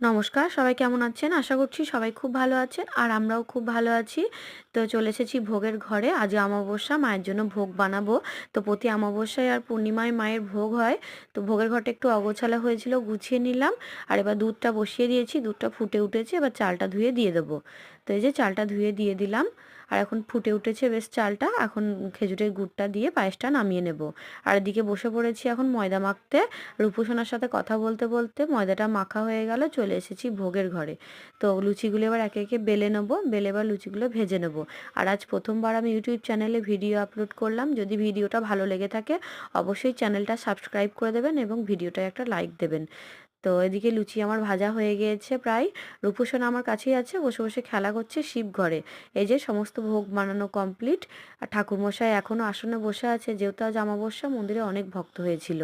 নমস্কার, সবাই কেমন আছেন? আশা করছি সবাই খুব ভালো আছেন আর আমরাও খুব ভালো আছি। তো চলে এসেছি ভোগের ঘরে। আজ অমাবস্যা, মায়ের জন্য ভোগ বানাবো। তো প্রতি অমাবস্যায় আর পূর্ণিমায় মায়ের ভোগ হয়। তো ভোগের ঘরটা একটু অগোছালো হয়েছিল, গুছিয়ে নিলাম। আর এবার দুধটা বসিয়ে দিয়েছি, দুধটা ফুটে উঠেছে, এবার চালটা ধুয়ে দিয়ে দেবো। তো এই যে চালটা ধুয়ে দিয়ে দিলাম। আর এখন ফুটে উঠেছে বেশ চালটা। এখন খেজুরের গুড়টা দিয়ে পায়েসটা নামিয়ে নেব। আর এদিকে বসে পড়েছি এখন ময়দা মাখতে। রূপসোনার সাথে কথা বলতে বলতে ময়দাটা মাখা হয়ে গেল, চলে এসেছি ভোগের ঘরে। তো লুচিগুলো এবার একে একে বেলে নেবো, বেলে এবার লুচিগুলো ভেজে নেব। আর আজ প্রথমবার আমি ইউটিউব চ্যানেলে ভিডিও আপলোড করলাম। যদি ভিডিওটা ভালো লেগে থাকে অবশ্যই চ্যানেলটা সাবস্ক্রাইব করে দেবেন এবং ভিডিওটায় একটা লাইক দেবেন। তো এদিকে লুচি আমার ভাজা হয়ে গিয়েছে প্রায়। রূপসোনা আমার কাছেই আছে, বসে বসে খেলা করছে শিব ঘরে। এই যে সমস্ত ভোগ বানানো কমপ্লিট। আর ঠাকুরমশাই এখনও আসনে বসে আছে, যেহেতু আজ অমাবস্যা, মন্দিরে অনেক ভক্ত হয়েছিল।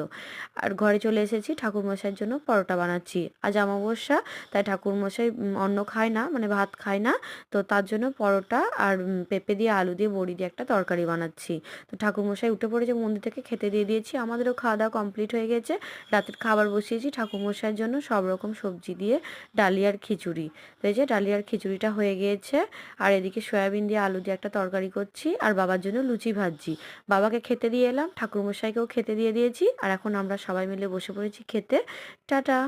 আর ঘরে চলে এসেছি, ঠাকুরমশাইয়ের জন্য পরোটা বানাচ্ছি। আজ অমাবস্যা, তাই ঠাকুরমশাই অন্ন খায় না, মানে ভাত খায় না। তো তার জন্য পরোটা আর পেঁপে দিয়ে আলু দিয়ে বড়ি দিয়ে একটা তরকারি বানাচ্ছি। তো ঠাকুরমশাই উঠে পড়েছে মন্দির থেকে, খেতে দিয়ে দিয়েছি। আমাদেরও খাওয়া দাওয়া কমপ্লিট হয়ে গেছে। রাতের খাবার বসিয়েছি ঠাকুরমশাইয়ের জন্য সব রকম সবজি দিয়ে, ডালিয়ার খিচুড়ি। তো এই যে ডালিয়ার খিচুড়িটা হয়ে গিয়েছে। আর এদিকে সয়াবিন দিয়ে আলু দিয়ে একটা তরকারি করছি আর বাবার জন্য লুচি ভাজছি। বাবাকে খেতে দিয়ে এলাম, ঠাকুরমশাইকেও খেতে দিয়ে দিয়েছি। আর এখন আমরা সবাই মিলে বসে পড়েছি খেতে। টাটা।